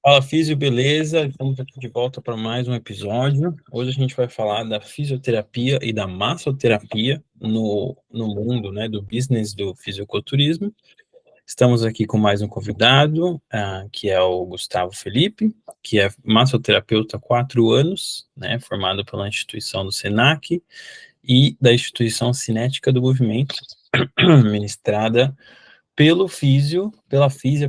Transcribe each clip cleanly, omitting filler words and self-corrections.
Fala, Físio, beleza? Estamos aqui de volta para mais um episódio. Hoje a gente vai falar da fisioterapia e da massoterapia no mundo, né, do business do fisiculturismo. Estamos aqui com mais um convidado, que é o Gustavo Felipe, que é massoterapeuta há 4 anos, né, formado pela instituição do SENAC e da instituição Cinética do Movimento, ministrada pela físia,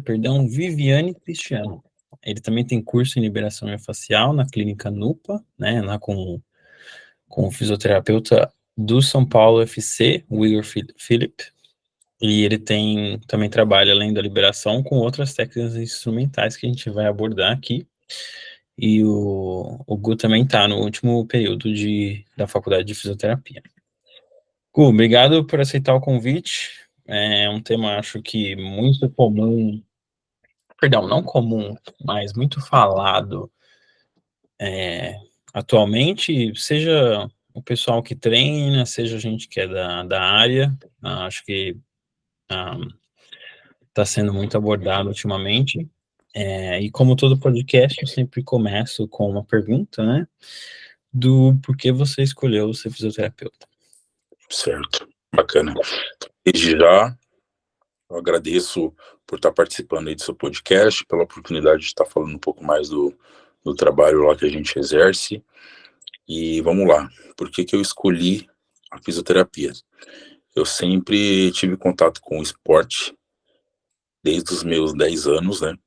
perdão, Viviane Cristiano. Ele também tem curso em liberação miofascial na clínica NUPA, né, lá com o fisioterapeuta do São Paulo FC, o Igor Philip, e ele também trabalha, além da liberação, com outras técnicas instrumentais que a gente vai abordar aqui, e o Gu também está no último período da faculdade de fisioterapia. Gu, obrigado por aceitar o convite. É um tema, acho que muito comum, perdão, não comum, mas muito falado atualmente, seja o pessoal que treina, seja a gente que é da área. Acho que está sendo muito abordado ultimamente. E como todo podcast, eu sempre começo com uma pergunta, né? Do porquê você escolheu ser fisioterapeuta. Certo, bacana. Desde já, eu agradeço por estar participando aí do seu podcast, pela oportunidade de estar falando um pouco mais do trabalho lá que a gente exerce. E vamos lá, por que eu escolhi a fisioterapia? Eu sempre tive contato com o esporte, desde os meus 10 anos, né?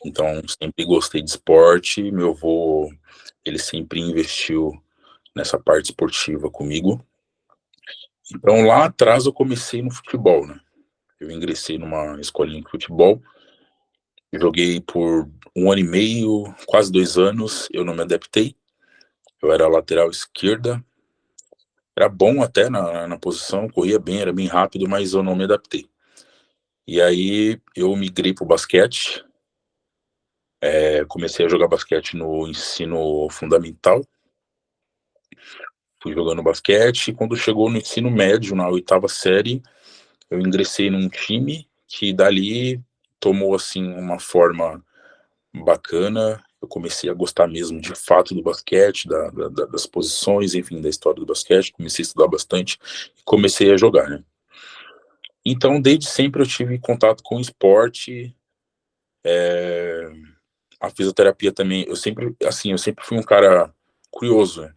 Então, sempre gostei de esporte. Meu avô, ele sempre investiu nessa parte esportiva comigo. Então, lá atrás eu comecei no futebol, né? Eu ingressei numa escolinha de futebol, joguei por 1 ano e meio, quase 2 anos, eu não me adaptei. Eu era lateral esquerda, era bom até na posição, corria bem, era bem rápido, mas eu não me adaptei. E aí eu migrei pro basquete, comecei a jogar basquete no ensino fundamental, fui jogando basquete, e quando chegou no ensino médio, na 8ª série, eu ingressei num time que dali tomou assim uma forma bacana. Eu comecei a gostar mesmo de fato do basquete, das posições, enfim, da história do basquete. Comecei a estudar bastante e comecei a jogar, né? Então, desde sempre eu tive contato com o esporte, a fisioterapia também. Eu sempre fui um cara curioso, né?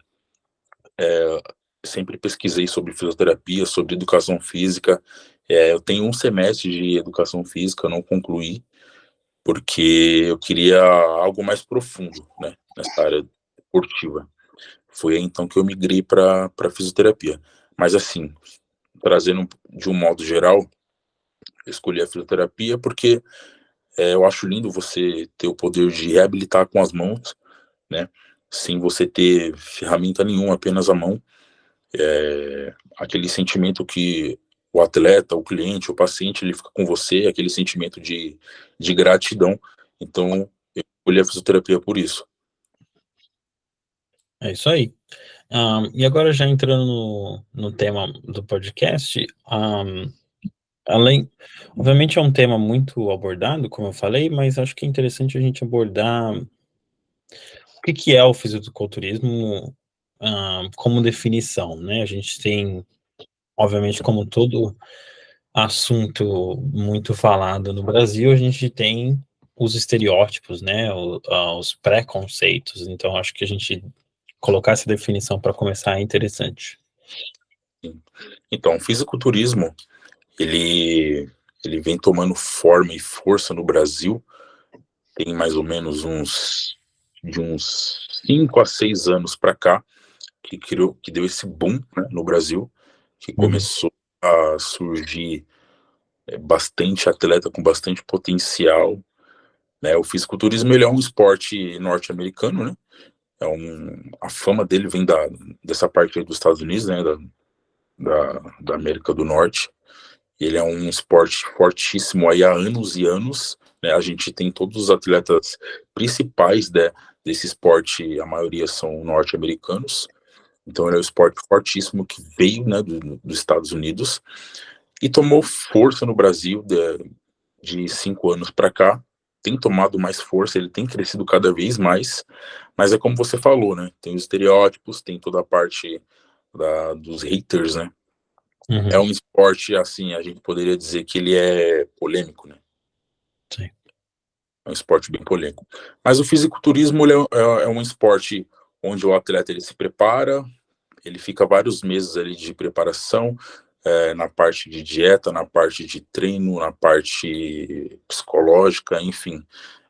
Sempre pesquisei sobre fisioterapia, sobre educação física. Eu tenho um semestre de educação física, eu não concluí, porque eu queria algo mais profundo, né, nessa área esportiva. Foi aí então que eu migrei para fisioterapia. Mas assim, trazendo de um modo geral, eu escolhi a fisioterapia porque eu acho lindo você ter o poder de reabilitar com as mãos, né, sem você ter ferramenta nenhuma, apenas a mão. Aquele sentimento que o atleta, o cliente, o paciente, ele fica com você, aquele sentimento de gratidão. Então, eu escolhi a fisioterapia por isso. É isso aí. E agora, já entrando no tema do podcast, obviamente é um tema muito abordado, como eu falei, mas acho que é interessante a gente abordar o que é o fisiculturismo, como definição, né? A gente tem, obviamente, como todo assunto muito falado no Brasil, a gente tem os estereótipos, né? Os preconceitos. Então, acho que a gente colocar essa definição para começar é interessante. Então, o fisiculturismo, ele vem tomando forma e força no Brasil, tem mais ou menos uns 5 a 6 anos para cá, que deu esse boom, né, no Brasil, que Uhum. começou a surgir bastante atleta com bastante potencial, né? O fisiculturismo, ele é um esporte norte-americano, né? A fama dele vem dessa parte aí dos Estados Unidos, né? Da América do Norte. Ele é um esporte fortíssimo aí há anos e anos, né? A gente tem todos os atletas principais desse esporte, a maioria são norte-americanos. Então ele é um esporte fortíssimo que veio, né, dos Estados Unidos e tomou força no Brasil de 5 anos para cá. tem tomado mais força, ele tem crescido cada vez mais, mas é como você falou, né? Tem os estereótipos, tem toda a parte dos haters, né? Uhum. É um esporte, assim, a gente poderia dizer que ele é polêmico, né? Sim. É um esporte bem polêmico. Mas o fisiculturismo ele é um esporte onde o atleta ele se prepara, ele fica vários meses ali de preparação, na parte de dieta, na parte de treino, na parte psicológica, enfim.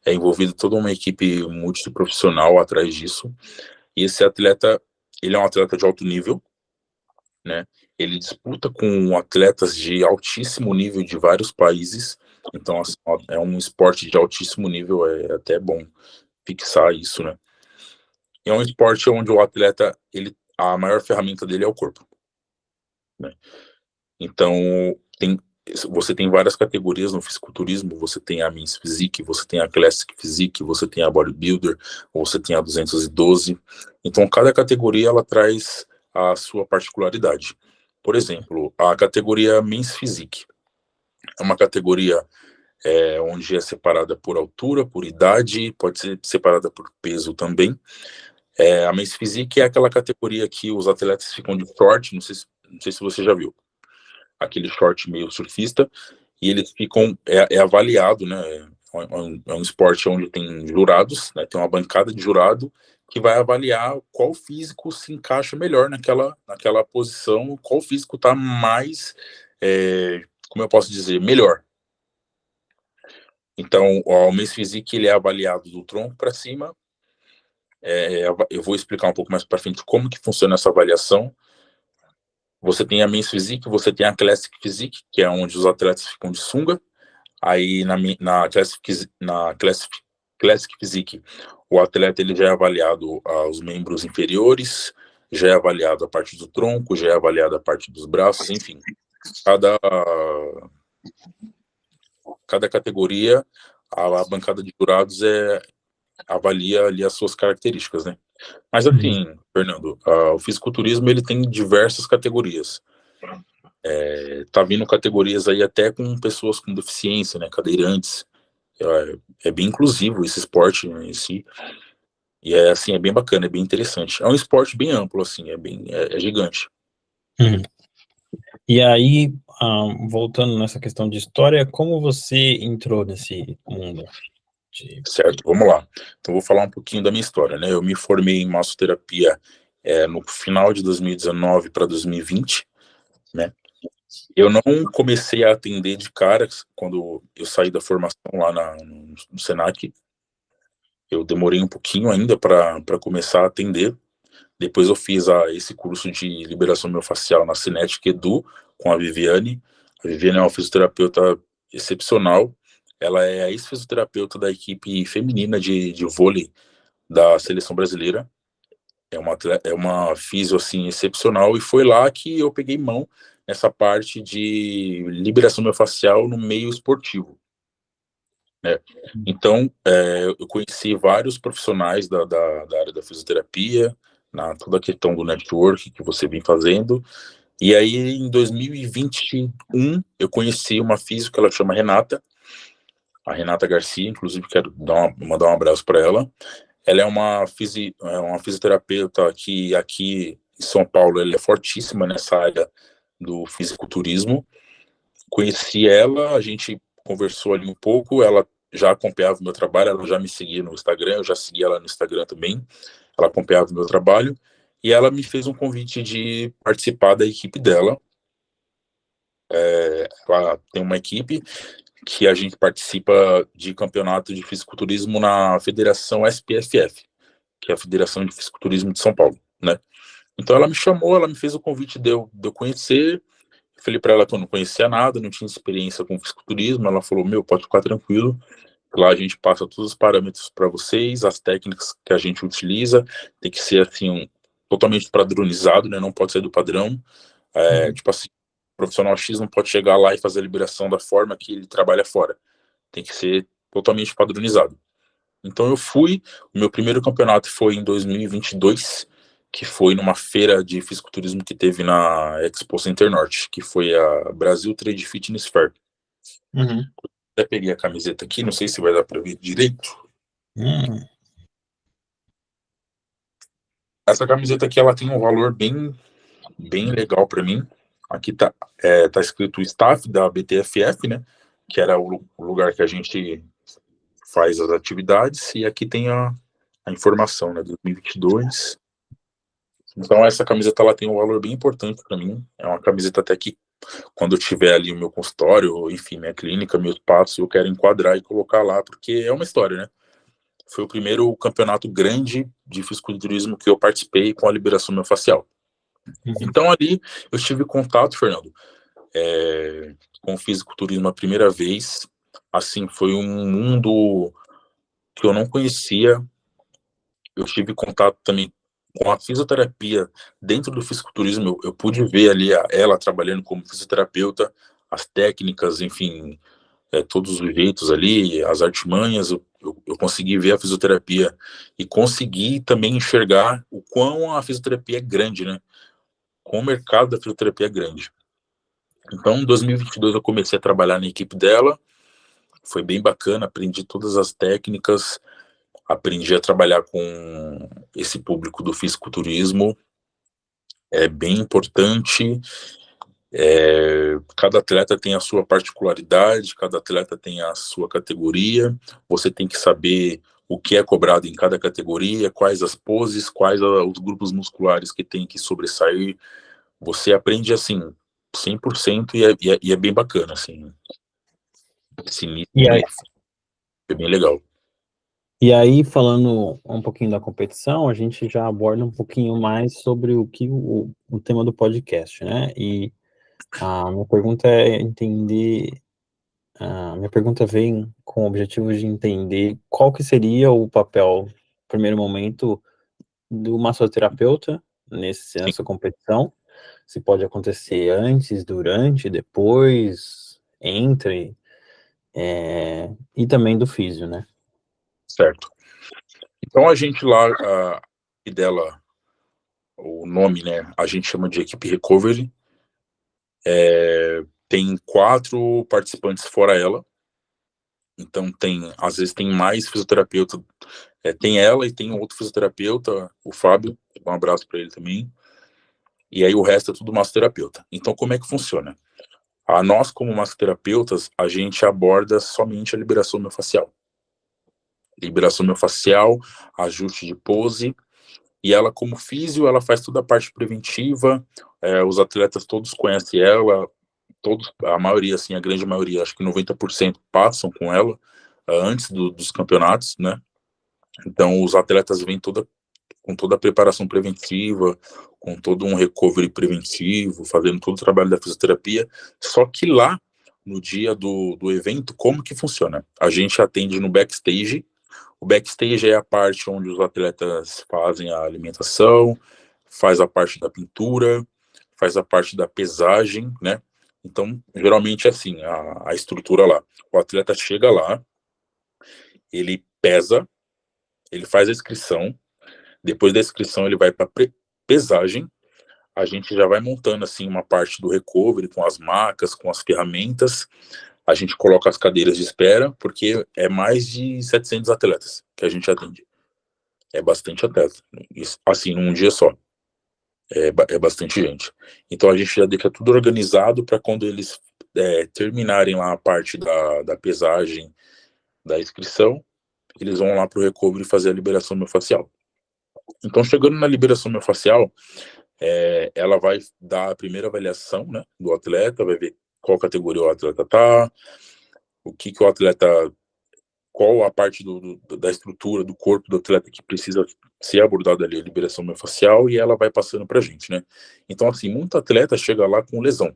É envolvido toda uma equipe multiprofissional atrás disso. E esse atleta, ele é um atleta de alto nível, né? Ele disputa com atletas de altíssimo nível de vários países. Então, assim, é um esporte de altíssimo nível, é até bom fixar isso, né? E é um esporte onde o atleta, a maior ferramenta dele é o corpo, né? Então, você tem várias categorias no fisiculturismo, você tem a Men's Physique, você tem a Classic Physique, você tem a Bodybuilder, você tem a 212. Então, cada categoria, ela traz a sua particularidade. Por exemplo, a categoria Men's Physique é uma categoria onde é separada por altura, por idade, pode ser separada por peso também. A Men's Physique é aquela categoria que os atletas ficam de short, não sei se você já viu, aquele short meio surfista, e eles ficam, avaliado, né, é um esporte onde tem jurados, né, tem uma bancada de jurado que vai avaliar qual físico se encaixa melhor naquela posição, qual físico está mais, como eu posso dizer, melhor. Então, o Men's Physique ele é avaliado do tronco para cima. Eu vou explicar um pouco mais para frente como que funciona essa avaliação. Você tem a Men's Physique, você tem a Classic Physique, que é onde os atletas ficam de sunga. Aí Classic Physique, o atleta ele já é avaliado os membros inferiores, já é avaliado a parte do tronco, já é avaliado a parte dos braços, enfim. Cada categoria, a bancada de jurados avalia ali as suas características, né? Mas assim, Fernando, o fisiculturismo ele tem diversas categorias. Tá vindo categorias aí até com pessoas com deficiência, né? Cadeirantes. É bem inclusivo esse esporte, né, em si. E assim, é bem bacana, é bem interessante. É um esporte bem amplo, assim, é gigante. Uhum. E aí, voltando nessa questão de história, como você entrou nesse mundo? Certo, vamos lá. Então, vou falar um pouquinho da minha história, né? Eu me formei em massoterapia no final de 2019 para 2020, né? Eu não comecei a atender de cara quando eu saí da formação lá no Senac. Eu demorei um pouquinho ainda para começar a atender. Depois eu fiz esse curso de liberação miofascial na Cinetic Edu com a Viviane. A Viviane é uma fisioterapeuta excepcional. Ela é a ex-fisioterapeuta da equipe feminina de vôlei da seleção brasileira. É uma fisio assim, excepcional, e foi lá que eu peguei mão nessa parte de liberação miofascial no meio esportivo, né? Então, eu conheci vários profissionais da área da fisioterapia, toda a questão do network que você vem fazendo. E aí, em 2021, eu conheci uma física que ela chama Renata, a Renata Garcia, inclusive quero mandar um abraço para ela. Ela é uma fisioterapeuta que aqui em São Paulo ela é fortíssima nessa área do fisiculturismo. Conheci ela, a gente conversou ali um pouco, ela já acompanhava o meu trabalho, ela já me seguia no Instagram, eu já seguia ela no Instagram também, ela acompanhava o meu trabalho, e ela me fez um convite de participar da equipe dela. Ela tem uma equipe que a gente participa de campeonato de fisiculturismo na Federação SPFF, que é a Federação de Fisiculturismo de São Paulo, né? Então ela me chamou, ela me fez o convite de eu conhecer. Eu falei para ela que eu não conhecia nada, não tinha experiência com fisiculturismo. Ela falou: meu, pode ficar tranquilo, lá a gente passa todos os parâmetros para vocês, as técnicas que a gente utiliza, tem que ser assim, totalmente padronizado, né? Não pode ser do padrão. Tipo assim, o profissional X não pode chegar lá e fazer a liberação da forma que ele trabalha fora. Tem que ser totalmente padronizado. Então eu fui, o meu primeiro campeonato foi em 2022, que foi numa feira de fisiculturismo que teve na Expo Center Norte, que foi a Brasil Trade Fitness Fair. Uhum. Até peguei a camiseta aqui, não sei se vai dar para ver direito. Essa camiseta aqui, ela tem um valor bem legal para mim. Aqui tá escrito o staff da BTFF, né? Que era o lugar que a gente faz as atividades. E aqui tem a informação, né? 2022. Então, essa camiseta, ela tem um valor bem importante para mim. É uma camiseta até que, quando eu tiver ali o meu consultório, enfim, minha clínica, meu espaço, eu quero enquadrar e colocar lá, porque é uma história, né? Foi o primeiro campeonato grande de fisiculturismo que eu participei com a liberação miofascial. Então, ali, eu tive contato, Fernando, com o fisiculturismo a primeira vez. Assim, foi um mundo que eu não conhecia. Eu tive contato também com a fisioterapia dentro do fisiculturismo. Eu pude ver ali ela trabalhando como fisioterapeuta, as técnicas, enfim, todos os jeitos ali, as artimanhas. Eu consegui ver a fisioterapia e consegui também enxergar o quão a fisioterapia é grande, né? Com o mercado da fisioterapia é grande. Então, em 2022, eu comecei a trabalhar na equipe dela. Foi bem bacana, aprendi todas as técnicas, aprendi a trabalhar com esse público do fisiculturismo. É bem importante. Cada atleta tem a sua particularidade, cada atleta tem a sua categoria. Você tem que saber o que é cobrado em cada categoria, quais as poses, quais os grupos musculares que tem que sobressair. Você aprende assim 100% e é bem bacana, assim. Esse E início aí, foi bem legal. e aí, falando um pouquinho da competição, a gente já aborda um pouquinho mais sobre o tema do podcast, né? E a minha pergunta é entender, a minha pergunta vem com o objetivo de entender qual que seria o papel, no primeiro momento, do massoterapeuta Sim, nessa competição. Se pode acontecer antes, durante, depois, entre, e também do físio, né? certo. Então a gente lá, e dela, o nome, né? A gente chama de equipe recovery. Tem 4 participantes fora ela. Então às vezes tem mais fisioterapeuta. Tem ela e tem outro fisioterapeuta, o Fábio. Um abraço para ele também. E aí o resto é tudo massoterapeuta. Então como é que funciona? Nós, como massoterapeutas, a gente aborda somente a liberação miofascial. Liberação miofascial, ajuste de pose. E ela, como físio, ela faz toda a parte preventiva. Os atletas todos conhecem ela, todos, a maioria, assim, a grande maioria, acho que 90% passam com ela antes dos campeonatos, né? Então, os atletas vêm com toda a preparação preventiva, com todo um recovery preventivo, fazendo todo o trabalho da fisioterapia. Só que lá, no dia do evento, como que funciona? A gente atende no backstage. O backstage é a parte onde os atletas fazem a alimentação, faz a parte da pintura, faz a parte da pesagem, né? Então, geralmente é assim, a estrutura lá. O atleta chega lá, ele pesa, ele faz a inscrição, depois da inscrição ele vai para pesagem, a gente já vai montando assim uma parte do recovery com as macas, com as ferramentas, a gente coloca as cadeiras de espera, porque é mais de 700 atletas que a gente atende. É bastante atleta, assim, num dia só. É bastante gente. Então a gente já deixa tudo organizado para quando eles terminarem lá a parte da pesagem, da inscrição, eles vão lá para o recovery fazer a liberação miofascial. Então, chegando na liberação miofascial, ela vai dar a primeira avaliação, né, do atleta, vai ver qual categoria o atleta tá, o que o atleta, qual a parte da estrutura do corpo do atleta que precisa ser abordada ali, a liberação miofascial, e ela vai passando pra gente, né. Então, assim, muito atleta chega lá com lesão.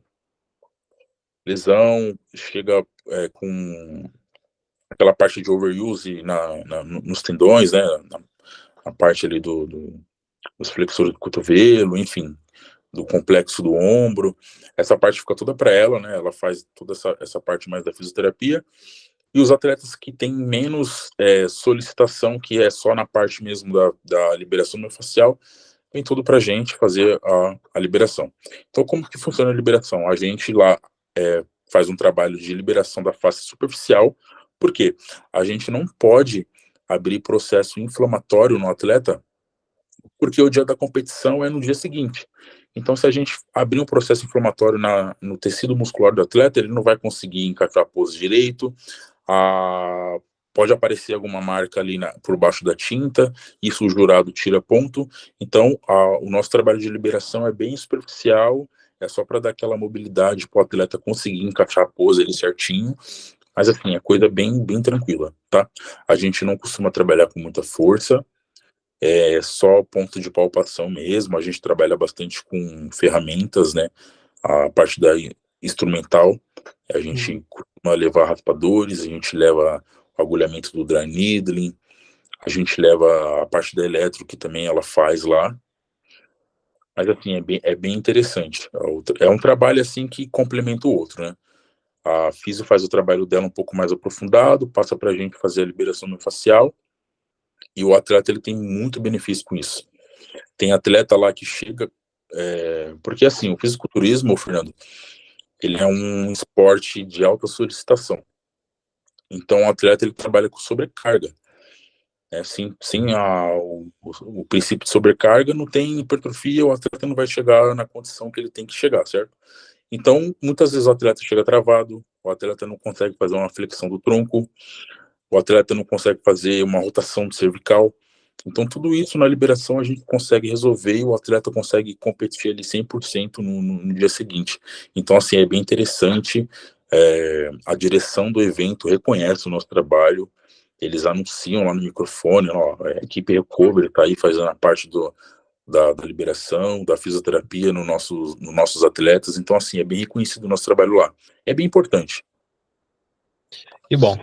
Lesão, chega com aquela parte de overuse nos tendões, né, na parte ali dos flexores do cotovelo, enfim, do complexo do ombro. Essa parte fica toda para ela, né? Ela faz toda essa parte mais da fisioterapia. E os atletas que têm menos solicitação, que é só na parte mesmo da liberação miofascial, vem tudo para a gente fazer a liberação. Então, como que funciona a liberação? A gente lá faz um trabalho de liberação da face superficial, porque a gente não pode abrir processo inflamatório no atleta, porque o dia da competição é no dia seguinte. Então, se a gente abrir um processo inflamatório no tecido muscular do atleta, ele não vai conseguir encaixar a pose direito, pode aparecer alguma marca ali por baixo da tinta, isso o jurado tira ponto. Então, o nosso trabalho de liberação é bem superficial, é só para dar aquela mobilidade para o atleta conseguir encaixar a pose ali certinho, mas assim, é coisa bem, bem tranquila, tá? A gente não costuma trabalhar com muita força, é só ponto de palpação mesmo, a gente trabalha bastante com ferramentas, né? A parte da instrumental, a gente costuma levar raspadores, a gente leva o agulhamento do dry needling, a gente leva a parte da eletro, que também ela faz lá, mas assim, é bem interessante, é um trabalho assim que complementa o outro, né? A Fisio faz o trabalho dela um pouco mais aprofundado, passa pra gente fazer a liberação miofascial, e o atleta ele tem muito benefício com isso. Tem atleta lá que chega, porque assim, o fisiculturismo, Fernando, ele é um esporte de alta solicitação. Então, o atleta ele trabalha com sobrecarga. Sem o princípio de sobrecarga, não tem hipertrofia, o atleta não vai chegar na condição que ele tem que chegar, certo? Então, muitas vezes o atleta chega travado, o atleta não consegue fazer uma flexão do tronco, o atleta não consegue fazer uma rotação do cervical. Então, tudo isso na liberação a gente consegue resolver e o atleta consegue competir ali 100% no dia seguinte. Então, assim, é bem interessante. A direção do evento reconhece o nosso trabalho, eles anunciam lá no microfone, ó, a equipe Recovery está aí fazendo a parte da liberação, da fisioterapia nos nossos atletas. Então, assim, é bem reconhecido o nosso trabalho lá. É bem importante. Que bom.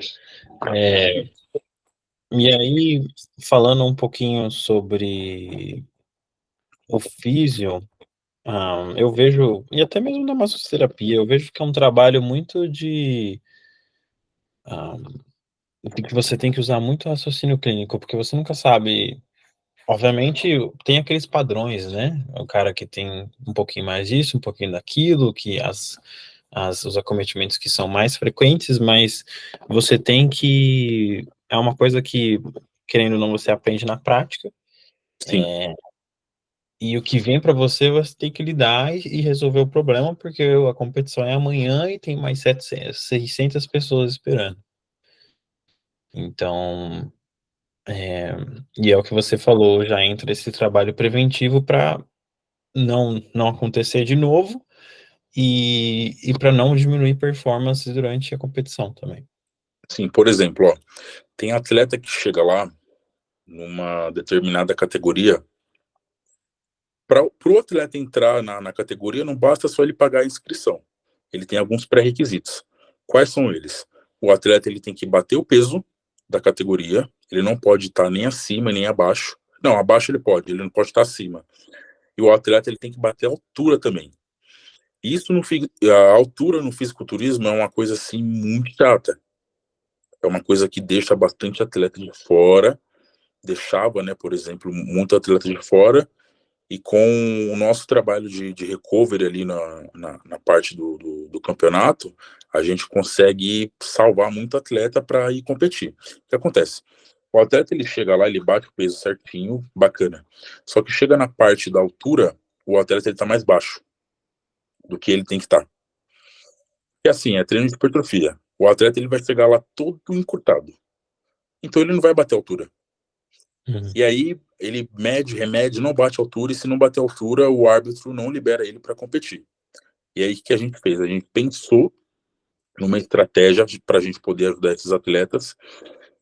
E aí, falando um pouquinho sobre o físio, eu vejo, e até mesmo na massoterapia, eu vejo que é um trabalho muito de que você tem que usar muito raciocínio clínico, porque você nunca sabe. Obviamente, tem aqueles padrões, né? O cara que tem um pouquinho mais disso, um pouquinho daquilo, que os acometimentos que são mais frequentes, mas você tem que. É uma coisa que, querendo ou não, você aprende na prática, Sim. e o que vem para você, você tem que lidar e resolver o problema, porque a competição é amanhã e tem mais 700, 600 pessoas esperando. Então, e é o que você falou, já entra esse trabalho preventivo para não acontecer de novo e para não diminuir performance durante a competição também. Sim, por exemplo, ó, tem atleta que chega lá numa determinada categoria. Para o atleta entrar na categoria, não basta só ele pagar a inscrição. Ele tem alguns pré-requisitos. Quais são eles? O atleta ele tem que bater o peso da categoria, ele não pode estar nem acima nem abaixo. Não, abaixo ele não pode estar acima. E o atleta ele tem que bater a altura também. Isso a altura no fisiculturismo é uma coisa assim muito chata. É uma coisa que deixa bastante atleta de fora, deixava, né, por exemplo, muito atleta de fora. E com o nosso trabalho de recovery ali na parte do campeonato, a gente consegue salvar muito atleta para ir competir. O que acontece? O atleta ele chega lá, ele bate o peso certinho, bacana. Só que chega na parte da altura, o atleta ele tá mais baixo do que ele tem que estar. E assim, é treino de hipertrofia. O atleta ele vai chegar lá todo encurtado. Então ele não vai bater a altura. E aí ele mede, remede, não bate a altura, e se não bater a altura, o árbitro não libera ele para competir. E aí o que a gente fez? A gente pensou numa estratégia para a gente poder ajudar esses atletas.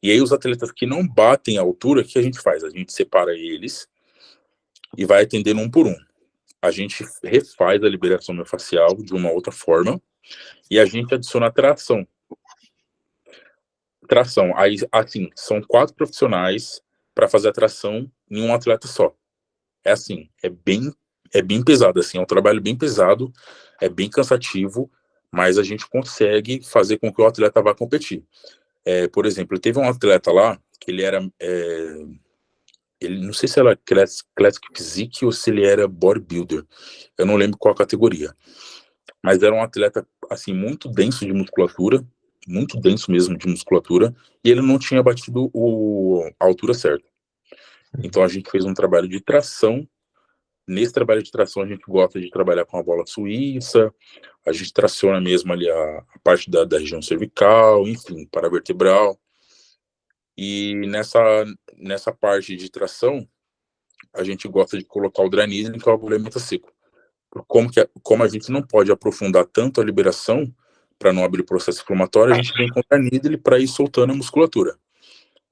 E aí os atletas que não batem a altura, o que a gente faz? A gente separa eles e vai atendendo um por um. A gente refaz a liberação miofascial de uma outra forma e a gente adiciona tração. Tração. Aí, assim, são 4 profissionais para fazer a tração em um atleta só. É assim, é bem pesado, assim, é um trabalho bem pesado, é bem cansativo, mas a gente consegue fazer com que o atleta vá competir. Por exemplo, teve um atleta lá, que ele era, ele não sei se era Classic Physique ou se ele era bodybuilder, eu não lembro qual a categoria. mas era um atleta, assim, muito denso de musculatura, muito denso mesmo de musculatura, e ele não tinha batido a altura certa. Então a gente fez um trabalho de tração. Nesse trabalho de tração a gente gosta de trabalhar com a bola suíça, a gente traciona mesmo ali a parte da região cervical, enfim, paravertebral. E nessa parte de tração, a gente gosta de colocar o dry needling, que é o agulhamento seco. Como a gente não pode aprofundar tanto a liberação para não abrir o processo inflamatório, a gente vem com o dry needling para ir soltando a musculatura.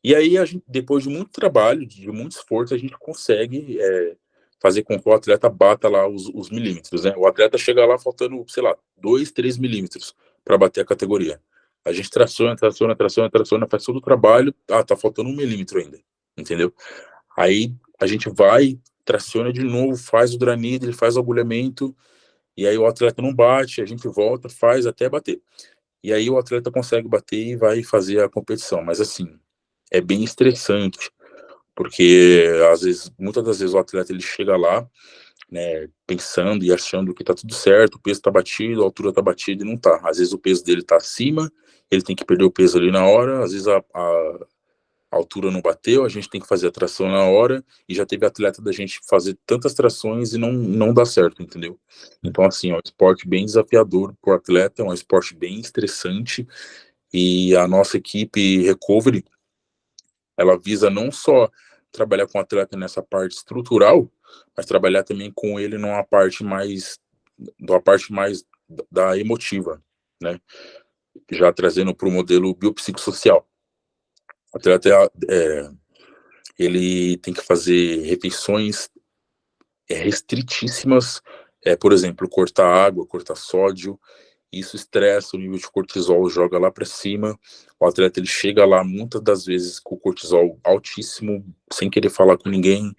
E aí, depois de muito trabalho, de muito esforço, a gente consegue fazer com que o atleta bata lá os milímetros, né? O atleta chega lá faltando, sei lá, 2, 3 milímetros para bater a categoria. A gente traciona, faz todo o trabalho, tá faltando 1 milímetro ainda, entendeu? Aí a gente vai, traciona de novo, faz o dry needling, faz o agulhamento, e aí o atleta não bate, a gente volta, faz até bater. E aí o atleta consegue bater e vai fazer a competição. Mas assim, é bem estressante, porque muitas das vezes o atleta ele chega lá, né, pensando e achando que tá tudo certo, o peso tá batido, a altura tá batida e não tá. Às vezes o peso dele tá acima, ele tem que perder o peso ali na hora, às vezes a altura não bateu, a gente tem que fazer a tração na hora, e já teve atleta da gente fazer tantas trações e não dá certo, entendeu? Então, assim, é um esporte bem desafiador pro atleta, é um esporte bem estressante, e a nossa equipe Recovery, ela visa não só trabalhar com o atleta nessa parte estrutural, mas trabalhar também com ele numa parte mais da emotiva, né? Já trazendo para o modelo biopsicossocial. O atleta ele tem que fazer refeições restritíssimas, por exemplo, cortar água, cortar sódio. Isso estressa, o nível de cortisol joga lá para cima. O atleta ele chega lá muitas das vezes com o cortisol altíssimo, sem querer falar com ninguém.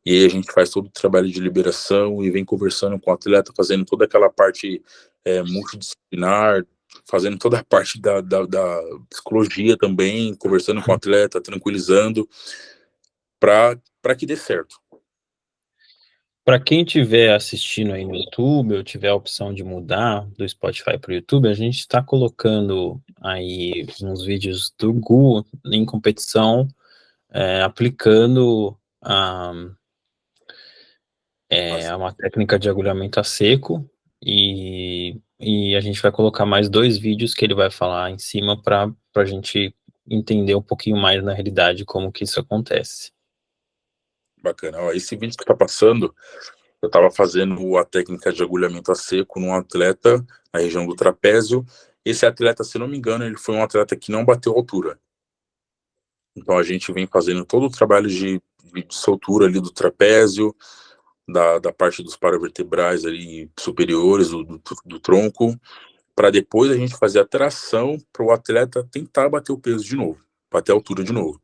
E aí a gente faz todo o trabalho de liberação e vem conversando com o atleta, fazendo toda aquela parte multidisciplinar, fazendo toda a parte da psicologia também, conversando com o atleta, tranquilizando, para que dê certo. Para quem estiver assistindo aí no YouTube, ou tiver a opção de mudar do Spotify para o YouTube, a gente está colocando aí uns vídeos do Gu em competição, aplicando uma técnica de agulhamento a seco, e a gente vai colocar mais 2 vídeos que ele vai falar em cima para a gente entender um pouquinho mais na realidade como que isso acontece. Bacana. Ó, esse vídeo que tá passando, eu estava fazendo a técnica de agulhamento a seco num atleta na região do trapézio. Esse atleta, se não me engano, ele foi um atleta que não bateu altura. Então a gente vem fazendo todo o trabalho de soltura ali do trapézio, da parte dos paravertebrais ali superiores, do tronco, para depois a gente fazer a tração para o atleta tentar bater o peso de novo, bater a altura de novo.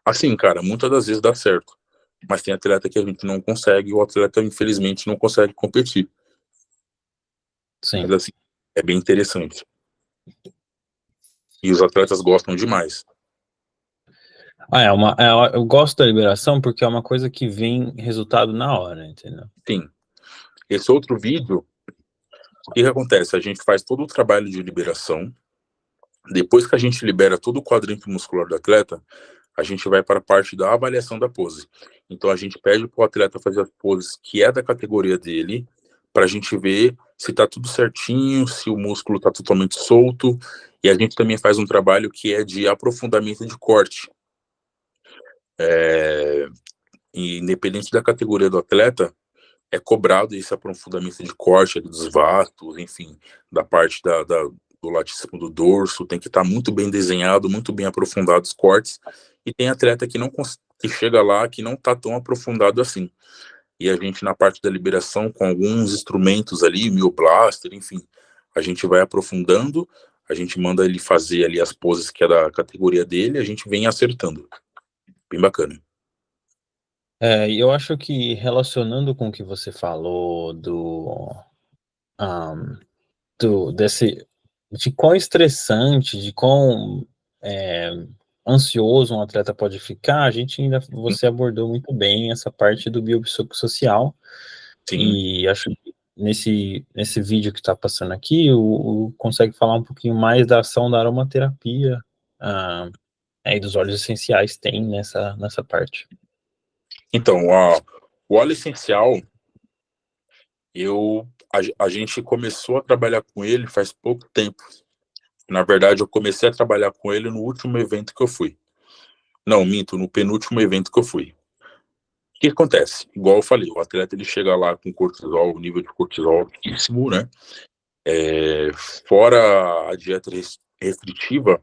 Assim, cara, muitas das vezes dá certo. Mas tem atleta que a gente não consegue, e o atleta, infelizmente, não consegue competir. Mas, Sim. assim, é bem interessante. E os atletas gostam demais. Eu gosto da liberação porque é uma coisa que vem resultado na hora, entendeu? Sim. Esse outro vídeo, o que acontece? A gente faz todo o trabalho de liberação. Depois que a gente libera todo o quadrante muscular do atleta, a gente vai para a parte da avaliação da pose. Então, a gente pede para o atleta fazer as poses que é da categoria dele, para a gente ver se está tudo certinho, se o músculo está totalmente solto. E a gente também faz um trabalho que é de aprofundamento de corte. Independente da categoria do atleta, é cobrado esse aprofundamento de corte dos vastos, enfim, da parte do latíssimo do dorso, tem que estar muito bem desenhado, muito bem aprofundado os cortes, e tem atleta que que chega lá que não está tão aprofundado assim. E a gente, na parte da liberação, com alguns instrumentos ali, mioblaster, enfim, a gente vai aprofundando, a gente manda ele fazer ali as poses que é da categoria dele, a gente vem acertando. Bem bacana. E eu acho que relacionando com o que você falou de quão estressante, de quão ansioso um atleta pode ficar, você abordou muito bem essa parte do biopsicossocial, Sim, e nesse vídeo que está passando aqui, consegue falar um pouquinho mais da ação da aromaterapia e dos óleos essenciais tem nessa parte. Então, o óleo essencial, a gente começou a trabalhar com ele faz pouco tempo. Na verdade, eu comecei a trabalhar com ele no último evento que eu fui. Não, minto, no penúltimo evento que eu fui. O que acontece? Igual eu falei, o atleta ele chega lá com cortisol, o nível de cortisol altíssimo, né? Fora a dieta restritiva,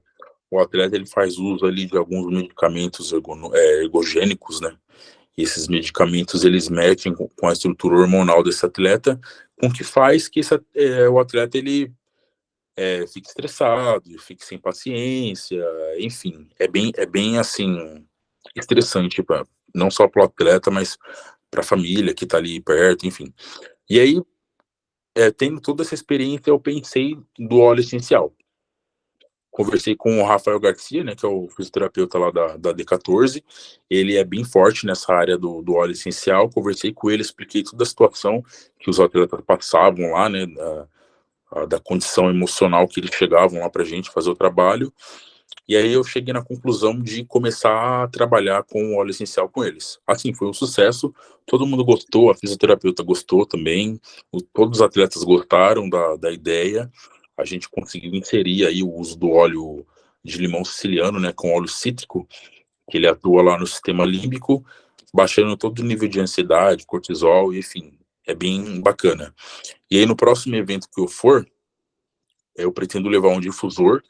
o atleta ele faz uso ali de alguns medicamentos ergogênicos, né? E esses medicamentos eles mexem com a estrutura hormonal desse atleta, com que faz que o atleta ele fique estressado, fique sem paciência, enfim, é bem assim estressante não só para o atleta, mas para a família que está ali perto, enfim. E aí, tendo toda essa experiência, eu pensei do óleo essencial. Conversei com o Rafael Garcia, né, que é o fisioterapeuta lá da D14. Ele é bem forte nessa área do óleo essencial. Conversei com ele, expliquei toda a situação que os atletas passavam lá, né, da condição emocional que eles chegavam lá pra gente fazer o trabalho. E aí eu cheguei na conclusão de começar a trabalhar com o óleo essencial com eles. Assim, foi um sucesso, todo mundo gostou, a fisioterapeuta gostou também, todos os atletas gostaram da ideia. A gente conseguiu inserir aí o uso do óleo de limão siciliano, né, com óleo cítrico, que ele atua lá no sistema límbico, baixando todo o nível de ansiedade, cortisol, enfim, é bem bacana. E aí no próximo evento que eu for, eu pretendo levar um difusor,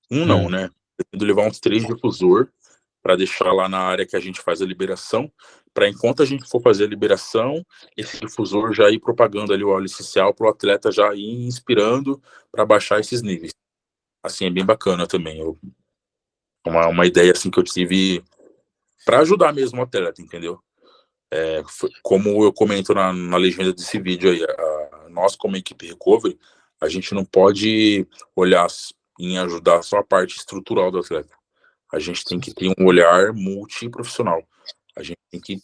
não, né? Pretendo levar uns 3 difusor para deixar lá na área que a gente faz a liberação, para enquanto a gente for fazer a liberação, esse difusor já ir propagando ali o óleo essencial para o atleta já ir inspirando para baixar esses níveis. Assim, é bem bacana também. Uma ideia assim que eu tive para ajudar mesmo o atleta, entendeu? Como eu comento na legenda desse vídeo aí, nós como equipe Recovery, a gente não pode olhar em ajudar só a parte estrutural do atleta. A gente tem que ter um olhar multiprofissional. A gente tem que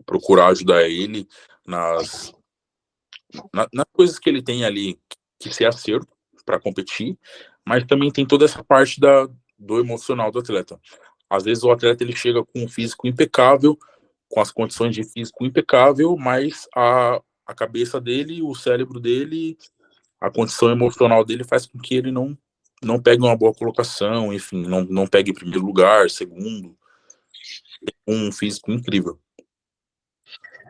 procurar ajudar ele nas coisas que ele tem ali que ser acerto para competir, mas também tem toda essa parte do emocional do atleta. Às vezes o atleta ele chega com um físico impecável, com as condições de físico impecável, mas a cabeça dele, o cérebro dele, a condição emocional dele faz com que ele não pegue uma boa colocação, enfim, não pegue primeiro lugar, segundo, um físico incrível.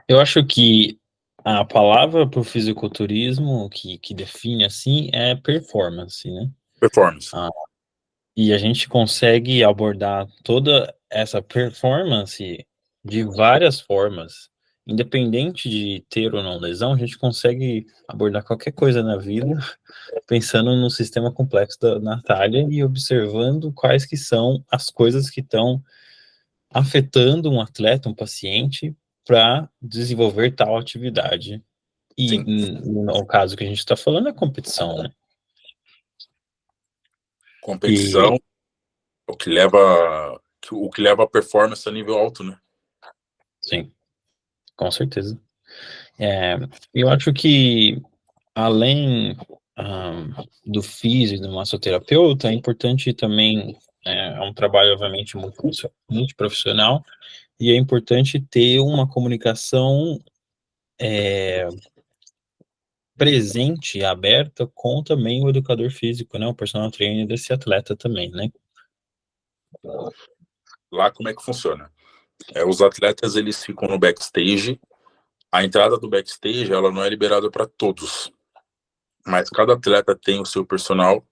Eu acho que a palavra para o fisiculturismo que define assim é performance, né? Performance. E a gente consegue abordar toda essa performance de várias formas. Independente de ter ou não lesão, a gente consegue abordar qualquer coisa na vida pensando no sistema complexo da Natália e observando quais que são as coisas que estão afetando um atleta, um paciente, para desenvolver tal atividade. E no caso que a gente está falando é competição, né? Competição, E, o que leva a performance a nível alto, né? sim, com certeza. Eu acho que, além do físico, do massoterapeuta, é importante também, é um trabalho, obviamente, muito profissional, e é importante ter uma comunicação presente, aberta, com também o educador físico, né, o personal trainer desse atleta também, né? Lá como é que funciona? Os atletas eles ficam no backstage. A entrada do backstage ela não é liberada para todos, mas cada atleta tem o seu personal.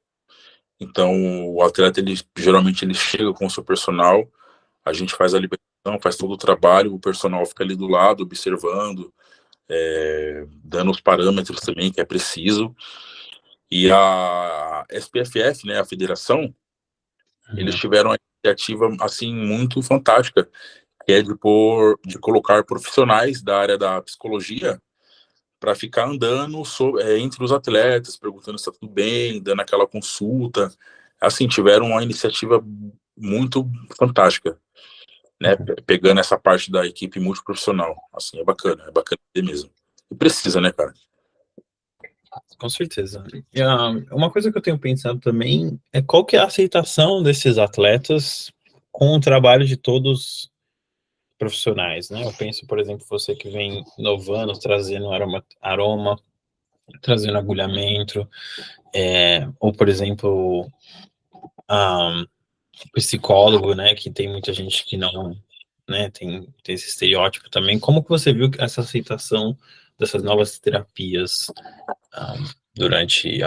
Então o atleta geralmente ele chega com o seu personal, a gente faz a liberação, faz todo o trabalho, o personal fica ali do lado observando, dando os parâmetros também que é preciso. E a SPFF, né, a federação, eles tiveram uma iniciativa assim muito fantástica, que é de colocar profissionais da área da psicologia para ficar andando entre os atletas, perguntando se está tudo bem, dando aquela consulta. Assim, tiveram uma iniciativa muito fantástica, né? Pegando essa parte da equipe multiprofissional. Assim, é bacana mesmo. E precisa, né, cara? Com certeza. E, uma coisa que eu tenho pensado também é qual que é a aceitação desses atletas com o trabalho de todos profissionais, né? Eu penso, por exemplo, você que vem inovando, trazendo aroma, trazendo agulhamento, ou, por exemplo, um, psicólogo, né? Que tem muita gente que não, né? Tem esse estereótipo também. Como que você viu essa aceitação dessas novas terapias durante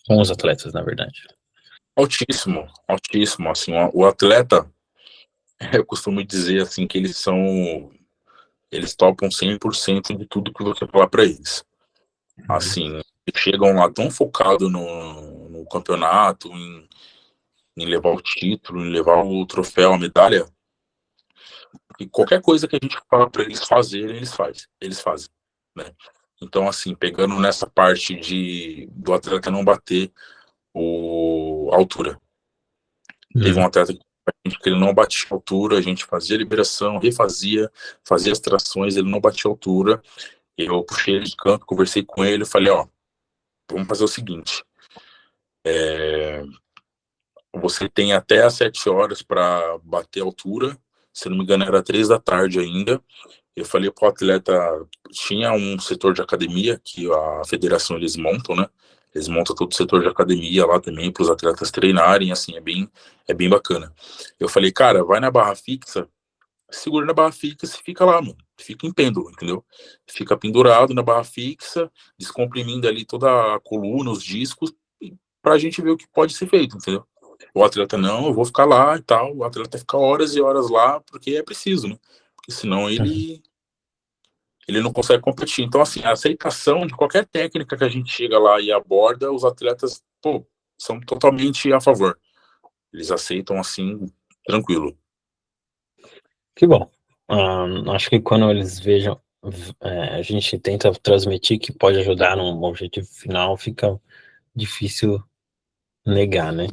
com os atletas, na verdade? Altíssimo, altíssimo. Assim, o atleta, eu costumo dizer assim que eles topam 100% de tudo que você falar para eles. Assim, eles chegam lá tão focados no campeonato, em levar o título, em levar o troféu, a medalha, e qualquer coisa que a gente fala para eles fazerem, eles fazem, né? Então, assim, pegando nessa parte do atleta não bater a altura. Teve um atleta que ele não batia a altura, a gente fazia a liberação, refazia, fazia as trações, ele não batia a altura. Eu puxei ele de canto, conversei com ele, falei, ó, vamos fazer o seguinte, você tem até às 7 horas para bater a altura, se não me engano era 3 da tarde ainda. Eu falei pro atleta, tinha um setor de academia que a federação eles montam, né? Eles montam todo o setor de academia lá também para os atletas treinarem, assim, é bem bacana. Eu falei, cara, vai na barra fixa, segura na barra fixa e fica lá, mano. Fica em pêndulo, entendeu? Fica pendurado na barra fixa, descomprimindo ali toda a coluna, os discos, pra gente ver o que pode ser feito, entendeu? O atleta, não, eu vou ficar lá e tal. O atleta fica horas e horas lá, porque é preciso, né? Porque senão ele não consegue competir. Então, assim, a aceitação de qualquer técnica que a gente chega lá e aborda, os atletas, pô, são totalmente a favor. Eles aceitam, assim, tranquilo. Que bom. Acho que quando eles vejam, a gente tenta transmitir que pode ajudar num objetivo final, fica difícil negar, né?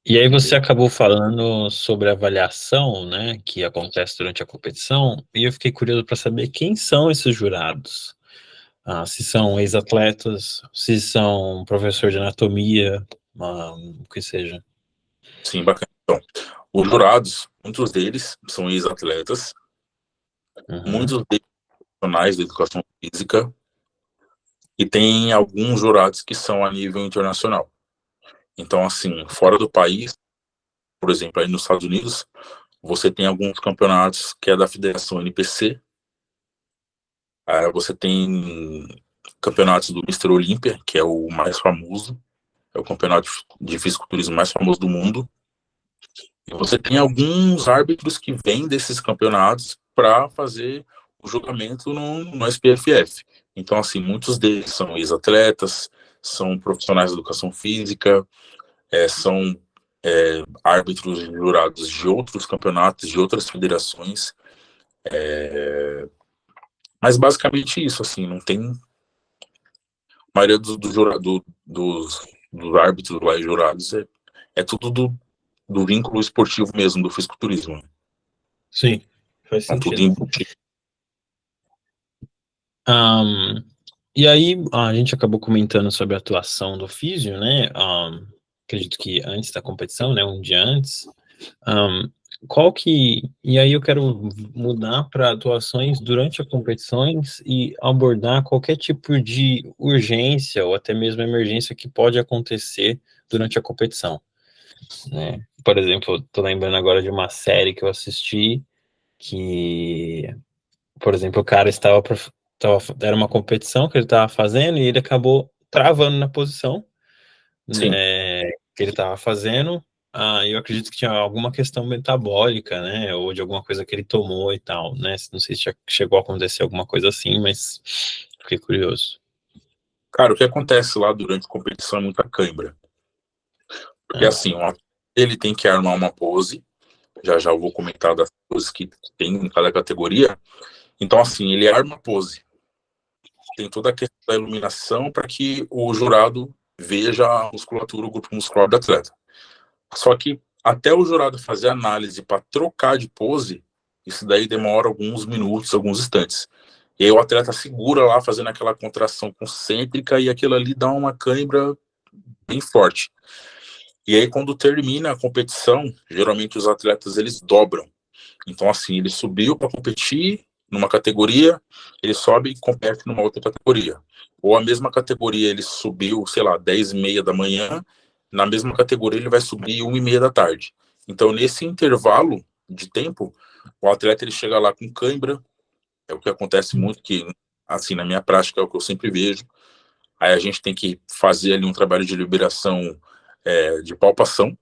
E aí você acabou falando sobre a avaliação, né, que acontece durante a competição, e eu fiquei curioso para saber quem são esses jurados. Se são ex-atletas, se são professor de anatomia, o que seja. Sim, bacana. Então, os jurados, muitos deles são ex-atletas, Uhum. muitos deles profissionais da educação física, e tem alguns jurados que são a nível internacional. Então, assim, fora do país, por exemplo, aí nos Estados Unidos, você tem alguns campeonatos que é da Federação NPC, você tem campeonatos do Mr. Olympia, que é o mais famoso, é o campeonato de fisiculturismo mais famoso do mundo. E você tem alguns árbitros que vêm desses campeonatos para fazer o julgamento no SPFF. Então, assim, muitos deles são ex-atletas, são profissionais de educação física, são árbitros e jurados de outros campeonatos, de outras federações. Mas basicamente isso, assim, não tem. A maioria dos árbitros lá e jurados é tudo do vínculo esportivo mesmo, do fisiculturismo. Né? Sim, faz Então, tudo sentido. embutido. E aí, a gente acabou comentando sobre a atuação do físio, né? Acredito que antes da competição, né? Um dia antes. E aí eu quero mudar para atuações durante as competições e abordar qualquer tipo de urgência ou até mesmo emergência que pode acontecer durante a competição, né? Por exemplo, tô lembrando agora de uma série que eu assisti que, por exemplo, o cara era uma competição que ele estava fazendo e ele acabou travando na posição, Sim. né, que ele estava fazendo. Eu acredito que tinha alguma questão metabólica, né, ou de alguma coisa que ele tomou e tal, né? Não sei se já chegou a acontecer alguma coisa assim, mas fiquei curioso. Cara, o que acontece lá durante a competição é muita cãibra. Porque Ah, assim, ele tem que armar uma pose, já eu vou comentar das poses que tem em cada categoria. Então, assim, ele arma a pose. Tem toda a questão da iluminação para que o jurado veja a musculatura, o grupo muscular do atleta. Só que até o jurado fazer análise para trocar de pose, isso daí demora alguns minutos, alguns instantes. E aí o atleta segura lá, fazendo aquela contração concêntrica, e aquilo ali dá uma cãibra bem forte. E aí, quando termina a competição, geralmente os atletas, eles dobram. Então, assim, ele subiu para competir numa categoria, ele sobe e compete numa outra categoria. Ou a mesma categoria, ele subiu, sei lá, 10h30 da manhã, na mesma categoria ele vai subir 1h30 da tarde. Então, nesse intervalo de tempo, o atleta ele chega lá com cãibra, é o que acontece muito, que, assim, na minha prática é o que eu sempre vejo. Aí a gente tem que fazer ali um trabalho de liberação de palpação,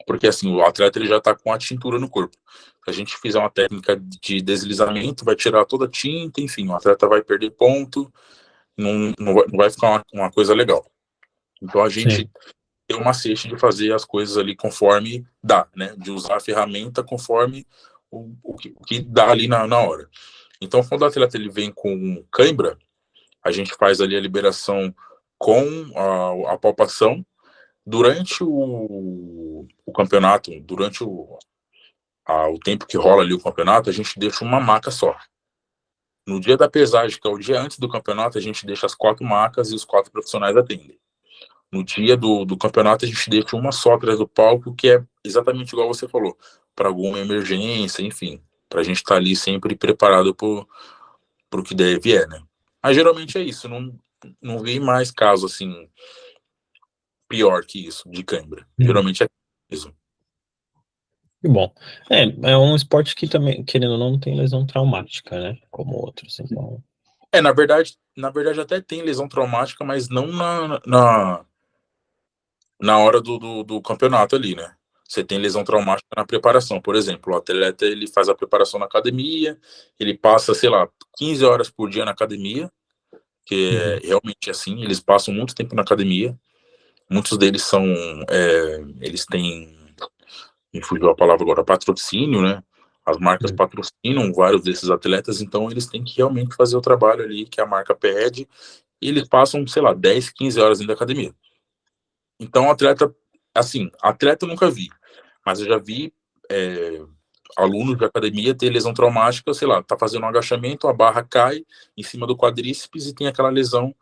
porque assim, o atleta ele já está com a tintura no corpo. Se a gente fizer uma técnica de deslizamento, vai tirar toda a tinta, enfim, o atleta vai perder ponto, não vai ficar uma coisa legal. Então a gente Sim. tem um macete de fazer as coisas ali conforme dá, né? De usar a ferramenta conforme o que dá ali na hora. Então, quando o atleta ele vem com cãibra, a gente faz ali a liberação com a palpação. Durante o campeonato, durante o tempo que rola ali o campeonato, a gente deixa uma maca só. No dia da pesagem, que é o dia antes do campeonato, a gente deixa as 4 macas e os 4 profissionais atendem. No dia do campeonato, a gente deixa uma só atrás do palco, que é exatamente igual você falou, para alguma emergência, enfim, para a gente estar ali sempre preparado para o que deve né? Mas geralmente é isso, não vi mais caso assim pior que isso de cãibra. Geralmente é isso. Que bom. É um esporte que também, querendo ou não tem lesão traumática, né? Como outros, então. Na verdade até tem lesão traumática, mas não na hora do campeonato ali, né? Você tem lesão traumática na preparação, por exemplo, o atleta ele faz a preparação na academia, ele passa, sei lá, 15 horas por dia na academia, que é realmente assim, eles passam muito tempo na academia, muitos deles eles têm, me fugiu a palavra agora, patrocínio, né? As marcas patrocinam vários desses atletas, então eles têm que realmente fazer o trabalho ali que a marca pede, e eles passam, sei lá, 10, 15 horas dentro da academia. Então, atleta eu nunca vi, mas eu já vi alunos de academia ter lesão traumática, sei lá, tá fazendo um agachamento, a barra cai em cima do quadríceps e tem aquela lesão,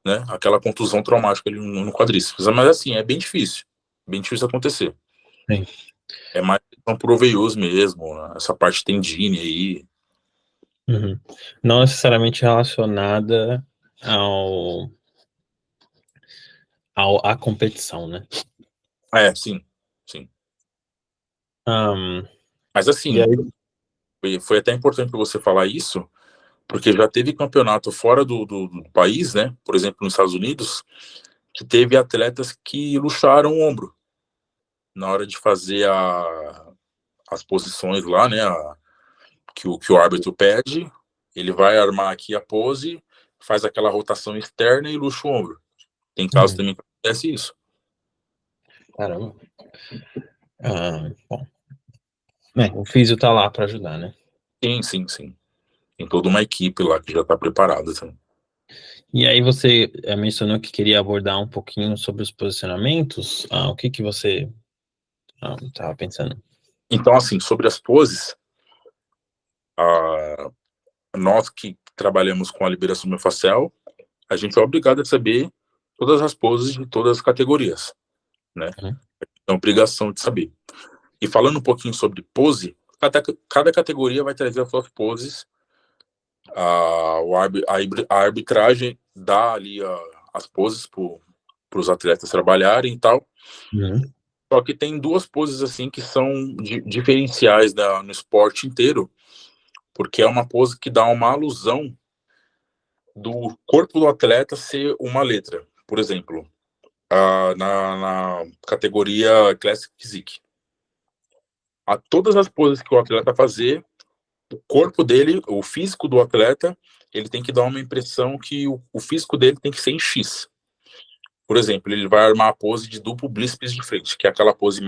né, aquela contusão traumática ali no quadríceps. Mas assim, é bem difícil acontecer. Sim. É mais por oveios mesmo, essa parte tendine aí. Não necessariamente relacionada à competição, né? Sim, sim. Um, Mas e assim, aí, foi até importante você falar isso, porque já teve campeonato fora do país, né? Por exemplo, nos Estados Unidos, que teve atletas que luxaram o ombro na hora de fazer as posições lá, né? Que o árbitro pede, ele vai armar aqui a pose, faz aquela rotação externa e luxa o ombro. Tem casos também que acontece isso. caramba. Bom. O físio tá lá para ajudar, né? Sim, sim, sim. Tem toda uma equipe lá que já está preparada. Assim. E aí você mencionou que queria abordar um pouquinho sobre os posicionamentos. O que você estava pensando? Então, assim, sobre as poses, nós que trabalhamos com a liberação miofascial, a gente é obrigado a saber todas as poses de todas as categorias, né? É uma obrigação de saber. E falando um pouquinho sobre pose, cada categoria vai trazer as suas poses. A arbitragem dá ali as poses para os atletas trabalharem e tal. Só que tem 2 poses assim que são diferenciais no esporte inteiro, porque é uma pose que dá uma alusão do corpo do atleta ser uma letra. Por exemplo, na categoria Classic Physique. Todas as poses que o atleta fazer, o corpo dele, o físico do atleta, ele tem que dar uma impressão que o físico dele tem que ser em X. Por exemplo, ele vai armar a pose de duplo bíceps de frente, que é aquela pose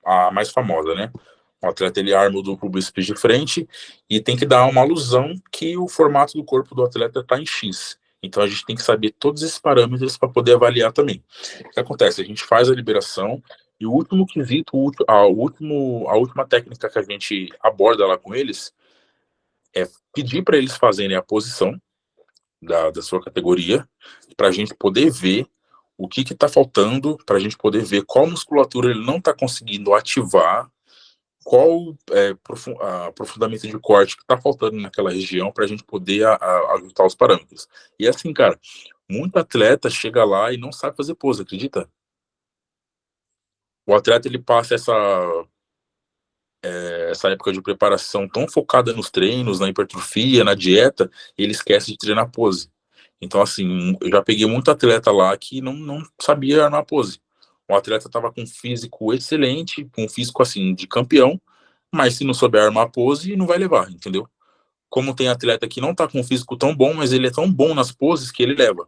a mais famosa, né? O atleta ele arma o duplo bíceps de frente e tem que dar uma alusão que o formato do corpo do atleta está em X. Então a gente tem que saber todos esses parâmetros para poder avaliar também. O que acontece? A gente faz a liberação e o último quesito, a última técnica que a gente aborda lá com eles é pedir para eles fazerem a posição da sua categoria, para a gente poder ver o que está faltando, para a gente poder ver qual musculatura ele não está conseguindo ativar, qual aprofundamento de corte que está faltando naquela região, para a gente poder ajustar os parâmetros. E assim, cara, muito atleta chega lá e não sabe fazer pose, acredita? O atleta, ele passa essa época de preparação tão focada nos treinos, na hipertrofia, na dieta, ele esquece de treinar pose. Então, assim, eu já peguei muito atleta lá que não sabia armar pose. O atleta estava com um físico excelente, com um físico, assim, de campeão, mas se não souber armar pose, não vai levar, entendeu? Como tem atleta que não está com um físico tão bom, mas ele é tão bom nas poses que ele leva.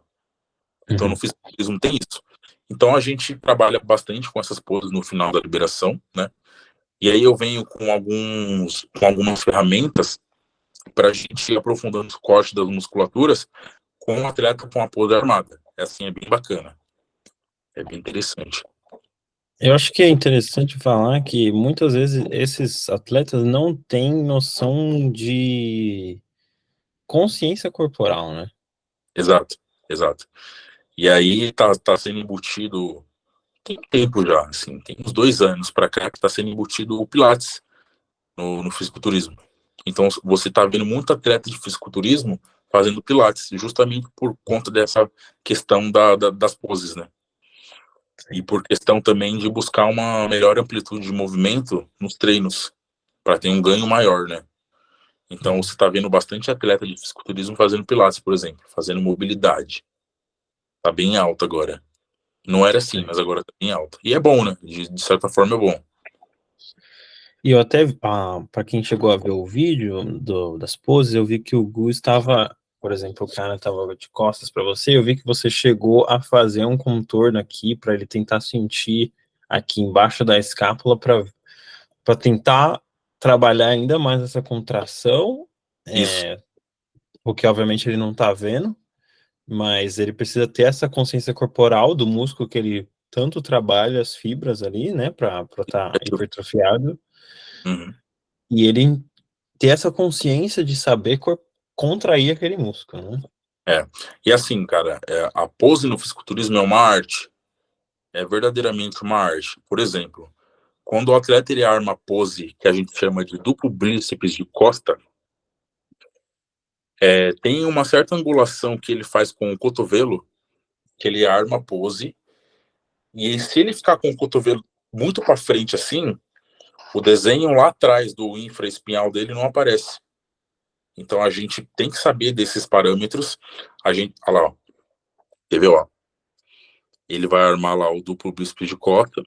Então, no fisiculturismo tem isso. Então, a gente trabalha bastante com essas poses no final da liberação, né? E aí eu venho com algumas ferramentas para a gente ir aprofundando o corte das musculaturas com o atleta com a pose armada. Assim, é bem bacana. É bem interessante. Eu acho que é interessante falar que muitas vezes esses atletas não têm noção de consciência corporal, né? Exato, exato. E aí tá sendo embutido, tem tempo já, assim, tem uns 2 anos para cá que tá sendo embutido o Pilates no fisiculturismo. Então você tá vendo muito atleta de fisiculturismo fazendo Pilates, justamente por conta dessa questão das poses, né? E por questão também de buscar uma melhor amplitude de movimento nos treinos, para ter um ganho maior, né? Então você está vendo bastante atleta de fisiculturismo fazendo pilates, por exemplo, fazendo mobilidade. Tá bem alto agora. Não era assim, mas agora tá bem alto. E é bom, né? De certa forma é bom. E eu até, para quem chegou a ver o vídeo das poses, eu vi que o Gu estava, por exemplo, o cara estava de costas para você, eu vi que você chegou a fazer um contorno aqui para ele tentar sentir aqui embaixo da escápula para tentar trabalhar ainda mais essa contração, Isso. porque obviamente ele não está vendo, mas ele precisa ter essa consciência corporal do músculo que ele tanto trabalha as fibras ali, né, para estar hipertrofiado, Uhum. e ele ter essa consciência de saber contrair aquele músculo, né? É. E assim, cara, a pose no fisiculturismo é uma arte. É verdadeiramente uma arte. Por exemplo, quando o atleta ele arma a pose que a gente chama de duplo bíceps de costa, tem uma certa angulação que ele faz com o cotovelo, que ele arma a pose, e se ele ficar com o cotovelo muito para frente assim, o desenho lá atrás do infraespinhal dele não aparece. Então a gente tem que saber desses parâmetros. A gente, olha lá, ó, quer ver, ó? Ele vai armar lá o duplo bíceps de costa,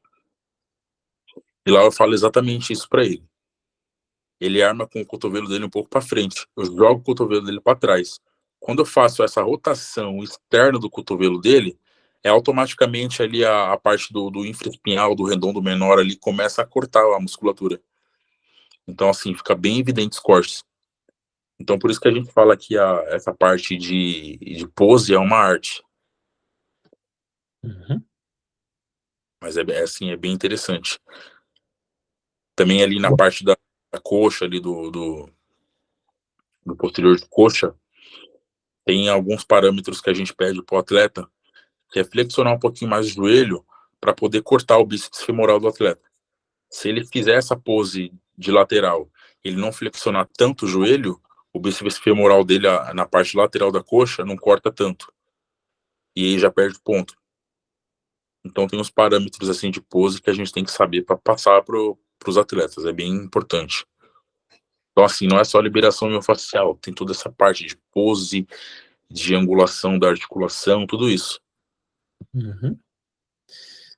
e lá eu falo exatamente isso para ele. Ele arma com o cotovelo dele um pouco para frente. Eu jogo o cotovelo dele para trás. Quando eu faço essa rotação externa do cotovelo dele, automaticamente ali a parte do infraespinhal, do redondo menor ali, começa a cortar a musculatura. Então, assim, fica bem evidente os cortes. Então, por isso que a gente fala que essa parte de pose é uma arte. Uhum. Mas assim, é bem interessante. Também ali na parte da coxa, ali do posterior de coxa, tem alguns parâmetros que a gente pede para o atleta, que é flexionar um pouquinho mais o joelho para poder cortar o bíceps femoral do atleta. Se ele fizer essa pose de lateral, ele não flexionar tanto o joelho, o bíceps femoral dele na parte lateral da coxa não corta tanto. E aí já perde ponto. Então tem uns parâmetros assim de pose que a gente tem que saber para passar para os atletas, é bem importante. Então assim, não é só liberação miofascial, tem toda essa parte de pose, de angulação da articulação, tudo isso. Uhum.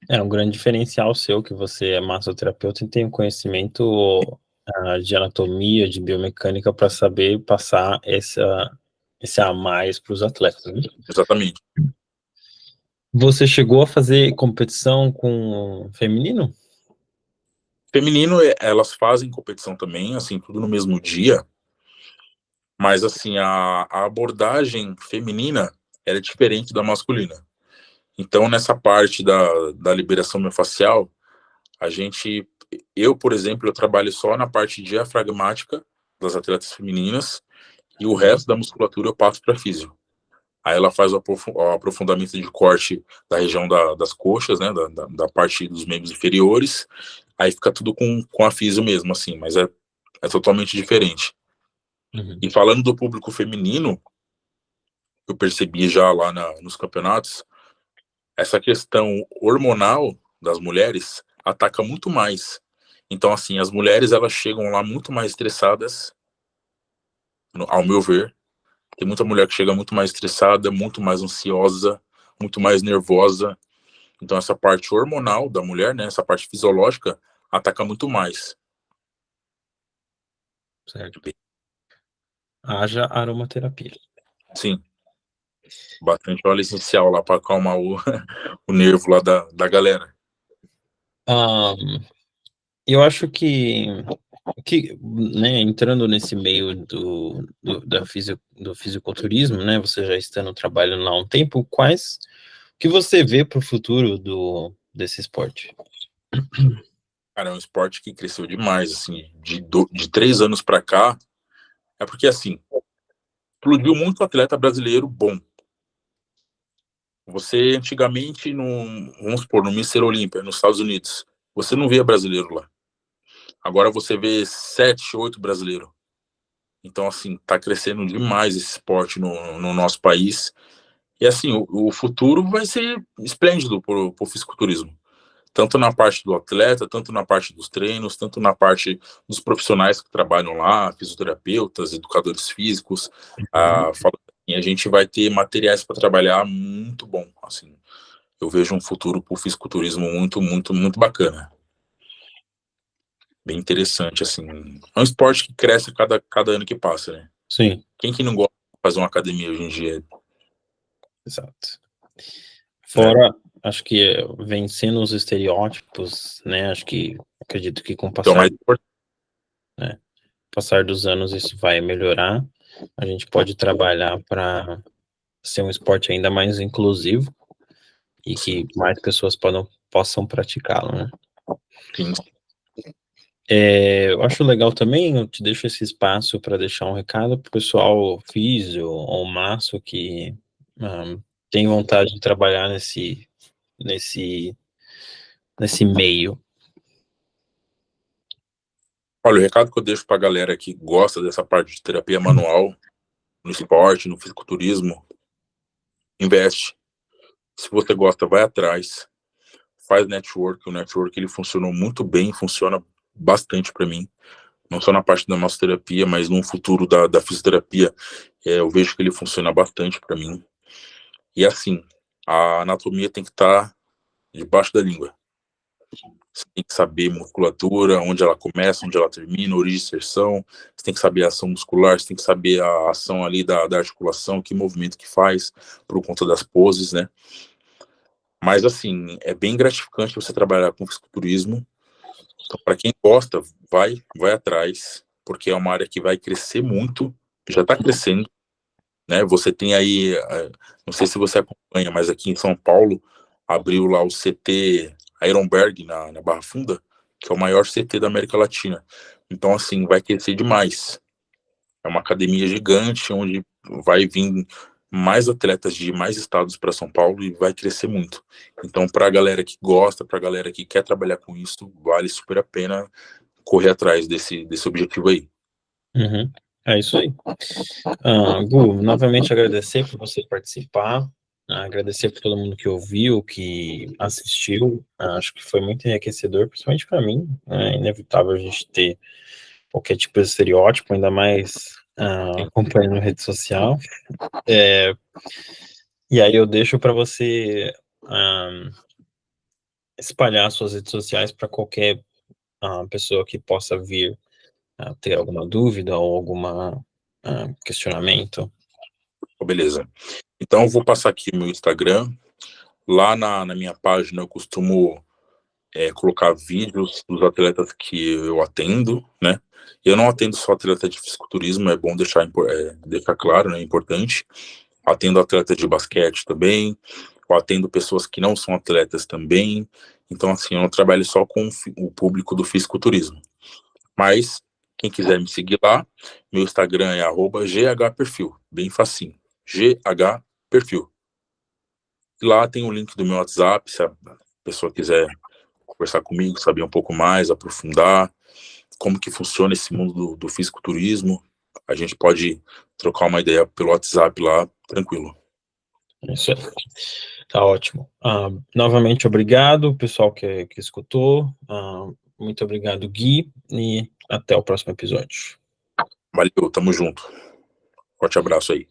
É um grande diferencial seu que você é massoterapeuta e tem um conhecimento de anatomia, de biomecânica para saber passar esse a mais para os atletas, né? Exatamente. Você chegou a fazer competição com feminino? Feminino, elas fazem competição também, assim, tudo no mesmo dia, mas assim, a abordagem feminina era diferente da masculina. Então, nessa parte da liberação miofascial, eu, por exemplo, eu trabalho só na parte diafragmática das atletas femininas e o resto da musculatura eu passo para físio. Aí ela faz o aprofundamento de corte da região das coxas, né, da parte dos membros inferiores, aí fica tudo com a físio mesmo, assim, mas é totalmente diferente. Uhum. E falando do público feminino, eu percebi já lá nos campeonatos, essa questão hormonal das mulheres ataca muito mais. Então, assim, as mulheres, elas chegam lá muito mais estressadas, ao meu ver. Tem muita mulher que chega muito mais estressada, muito mais ansiosa, muito mais nervosa. Então, essa parte hormonal da mulher, né, essa parte fisiológica, ataca muito mais. Certo. Haja aromaterapia. Sim, bastante óleo essencial lá para acalmar o nervo lá da galera. Eu acho que né, entrando nesse meio do fisiculturismo, né, você já estando trabalhando lá há um tempo, o que você vê para o futuro desse esporte? Cara, é um esporte que cresceu demais, assim, de 3 anos para cá. É porque, assim, explodiu muito atleta brasileiro bom. Você, antigamente, vamos supor, no Mister Olímpia, nos Estados Unidos, você não via brasileiro lá. Agora você vê 7, 8 brasileiros. Então, assim, tá crescendo demais esse esporte no nosso país. E, assim, o futuro vai ser esplêndido pro fisiculturismo. Tanto na parte do atleta, tanto na parte dos treinos, tanto na parte dos profissionais que trabalham lá, fisioterapeutas, educadores físicos. A gente vai ter materiais para trabalhar muito bom, assim. Eu vejo um futuro para o fisiculturismo muito, muito, muito bacana. Bem interessante, assim. É um esporte que cresce cada ano que passa, né? Sim, Quem que não gosta de fazer uma academia hoje em dia, exato. né? Fora, acho que vencendo os estereótipos, né, acredito que com o Então, passar, mais importante, né, passar dos anos isso vai melhorar. A gente pode trabalhar para ser um esporte ainda mais inclusivo e sim, que mais pessoas possam praticá-lo, né? sim. Eu acho legal também, eu te deixo esse espaço para deixar um recado para o pessoal físio ou maço que tem vontade de trabalhar nesse, nesse meio. Olha, o recado que eu deixo para a galera que gosta dessa parte de terapia manual, no esporte, no fisiculturismo, investe. Se você gosta, vai atrás. Faz network. O network ele funcionou muito bem, funciona bastante para mim. Não só na parte da massoterapia, mas no futuro da fisioterapia, eu vejo que ele funciona bastante para mim. E assim, a anatomia tem que estar debaixo da língua. Você tem que saber musculatura, onde ela começa, onde ela termina, origem e inserção. Você tem que saber a ação muscular, você tem que saber a ação ali da articulação, que movimento que faz, por conta das poses, né? Mas, assim, é bem gratificante você trabalhar com fisiculturismo. Então, para quem gosta, vai atrás, porque é uma área que vai crescer muito, já está crescendo, né? Você tem aí, não sei se você acompanha, mas aqui em São Paulo abriu lá o CT Ironberg na Barra Funda, que é o maior CT da América Latina. Então, assim, vai crescer demais. É uma academia gigante onde vai vir mais atletas de mais estados para São Paulo e vai crescer muito. Então, para a galera que gosta, para a galera que quer trabalhar com isso, vale super a pena correr atrás desse objetivo aí. Uhum. É isso aí. Gu, novamente agradecer por você participar, agradecer por todo mundo que ouviu, que assistiu. Acho que foi muito enriquecedor, principalmente para mim. É inevitável a gente ter qualquer tipo de estereótipo, ainda mais acompanhando rede social. E aí eu deixo para você espalhar suas redes sociais para qualquer pessoa que possa vir ter alguma dúvida ou alguma questionamento. Beleza. Então, eu vou passar aqui o meu Instagram. Lá na minha página, eu costumo colocar vídeos dos atletas que eu atendo, né? Eu não atendo só atleta de fisiculturismo, é bom deixar claro, né? É importante. Atendo atleta de basquete também, eu atendo pessoas que não são atletas também. Então, assim, eu não trabalho só com o público do fisiculturismo. Mas Quem quiser me seguir lá, meu Instagram é @ghperfil, bem facinho, ghperfil. E lá tem o link do meu WhatsApp, se a pessoa quiser conversar comigo, saber um pouco mais, aprofundar como que funciona esse mundo do fisiculturismo, a gente pode trocar uma ideia pelo WhatsApp lá, tranquilo. Isso aí. Tá ótimo. Novamente, obrigado, pessoal que escutou. Muito obrigado, Gui, e até o próximo episódio. Valeu, tamo junto. Forte abraço aí.